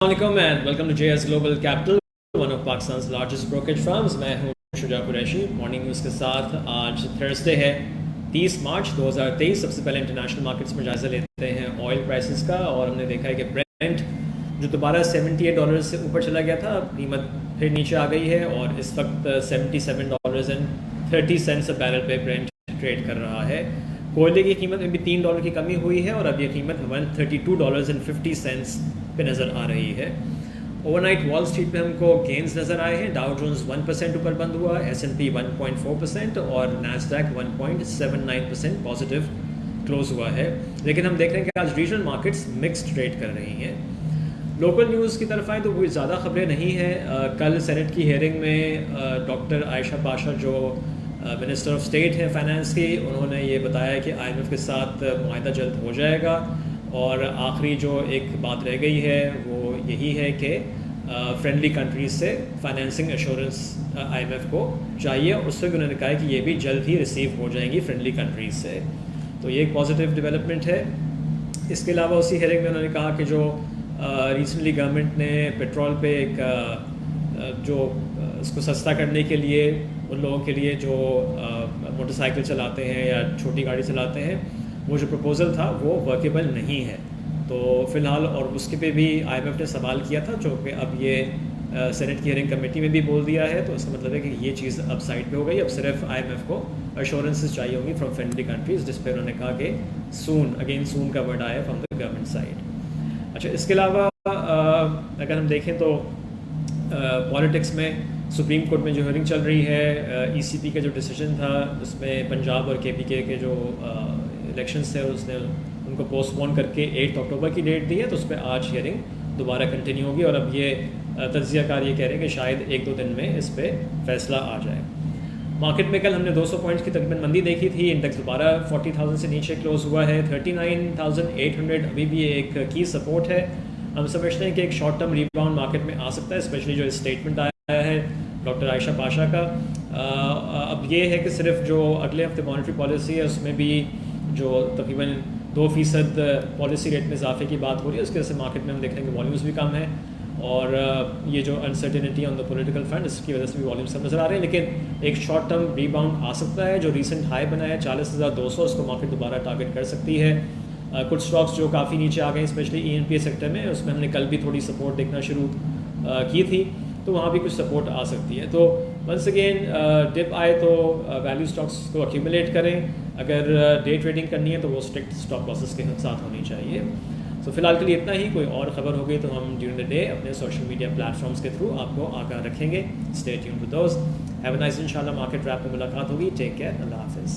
السلام علیکم and welcome to J S global capital one of Pakistan's largest brokerage firms. میں ہوں شجاع قریشی. مارننگ نیوز کے ساتھ آج تھرسڈے ہے 30 مارچ 2023. سب سے پہلے انٹرنیشنل مارکیٹس میں جائزہ لیتے ہیں آئل پرائسز کا, اور ہم نے دیکھا ہے کہ برینٹ جو دوبارہ $78 سے اوپر چلا گیا تھا, قیمت پھر نیچے آ گئی ہے اور اس وقت $77.30 بیرل پہ برینٹ ٹریڈ کر رہا ہے. کوئلے کی قیمت میں بھی $3 کی کمی ہوئی ہے اور اب یہ قیمت $132.50 پہ نظر آ رہی ہے. اوور نائٹ وال اسٹریٹ پہ ہم کو گینز نظر آئے ہیں. ڈاؤ جونز 1% اوپر بند ہوا, S&P 1.4% اور نیسڈیک 1.79% پازیٹیو کلوز ہوا ہے. لیکن ہم دیکھ رہے ہیں کہ آج ریجنل مارکیٹس مکسڈ ٹریڈ کر رہی ہیں. لوکل نیوز کی طرف آئیں تو کوئی زیادہ خبریں نہیں ہیں. کل سینٹ کی ہیئرنگ میں ڈاکٹر عائشہ پاشا جو منسٹر آف اسٹیٹ ہے فائنانس کی, انہوں نے یہ بتایا کہ IMF کے ساتھ معاہدہ جلد ہو جائے گا, اور آخری جو ایک بات رہ گئی ہے وہ یہی ہے کہ فرینڈلی کنٹریز سے فائنینسنگ ایشورنس IMF کو چاہیے. اس سے انہوں نے کہا کہ یہ بھی جلد ہی ریسیو ہو جائیں گی فرینڈلی کنٹریز سے, تو یہ ایک پازیٹیو ڈیولپمنٹ ہے. اس کے علاوہ اسی ہیئرنگ میں انہوں نے کہا کہ جو ریسنٹلی گورنمنٹ نے پیٹرول پہ ایک جو اس کو سستا کرنے کے لیے ان لوگوں کے لیے جو موٹر سائیکل چلاتے ہیں یا چھوٹی گاڑی چلاتے ہیں, وہ جو پروپوزل تھا وہ ورکیبل نہیں ہے. تو فی الحال, اور اس کے پہ بھی IMF نے سوال کیا تھا جو کہ اب یہ سینٹ کی ہیئرنگ کمیٹی میں بھی بول دیا ہے, تو اس کا مطلب ہے کہ یہ چیز اب سائڈ پہ ہو گئی. اب صرف IMF کو ایشورنسز چاہیے ہوں گی فرام فرینڈلی کنٹریز, جس پہ انہوں نے کہا کہ سون کا ورڈ آیا فرام دا گورنمنٹ سائڈ. اچھا, اس کے علاوہ اگر ہم دیکھیں تو پالیٹکس میں سپریم کورٹ میں جو ہیئرنگ چل رہی ہے, ECP کا جو ڈیسیجن تھا اس میں پنجاب اور KPK کے جو الیکشنز تھے اس نے ان کو پوسٹ پون کر کے 8 اکتوبر کی ڈیٹ دی ہے, تو اس پہ آج ہیئرنگ دوبارہ کنٹینیو ہوگی. اور اب یہ تجزیہ کار یہ کہہ رہے ہیں کہ شاید 1-2 دن میں اس پہ فیصلہ آ جائے. مارکیٹ میں کل ہم نے 200 پوائنٹس کی تقریباً مندی دیکھی تھی. انڈیکس دوبارہ 40,000 سے نیچے کلوز ہوا ہے. 39,800 ابھی بھی ایک کی سپورٹ ہے. ہم سمجھتے ہیں کہ ایک شارٹ ٹرم ریباؤنڈ مارکیٹ میں آ سکتا ہے, اسپیشلی جو اسٹیٹمنٹ آیا ہے ڈاکٹر عائشہ پاشا کا. اب یہ ہے کہ صرف جو اگلے ہفتے مانیٹری پالیسی ہے اس میں بھی جو تقریباً 2% پالیسی ریٹ میں اضافے کی بات ہو رہی ہے, اس کی وجہ سے مارکیٹ میں ہم دیکھ رہے ہیں کہ والیومز بھی کم ہیں, اور یہ جو uncertainty on the political front اس کی وجہ سے بھی والیومز کم نظر آ رہے ہیں. لیکن ایک شارٹ ٹرم ریباؤنڈ آ سکتا ہے. جو ریسنٹ ہائی بنایا ہے 40,200, اس کو مارکیٹ دوبارہ ٹارگٹ کر سکتی ہے. کچھ اسٹاکس جو کافی نیچے آ گئے اسپیشلی ENPA سیکٹر میں, اس میں ہم نے کل بھی تھوڑی سپورٹ دیکھنا شروع کی تھی, تو وہاں بھی کچھ سپورٹ آ سکتی ہے. تو ونس اگین ڈپ آئے تو ویلیو اسٹاکس کو ایکیومولیٹ کریں. اگر ڈے ٹریڈنگ کرنی ہے تو وہ اسٹرکٹ اسٹاپ لاسز کے ساتھ ہونی چاہیے. سو فی الحال کے لیے اتنا ہی. کوئی اور خبر ہوگی تو ہم ڈیورنگ دا ڈے اپنے سوشل میڈیا پلیٹفارمس کے تھرو آپ کو آگاہ رکھیں گے. Stay tuned with those. Have a nice. انشاءاللہ مارکیٹ ریپ میں ملاقات ہوگی. Take care. اللہ حافظ.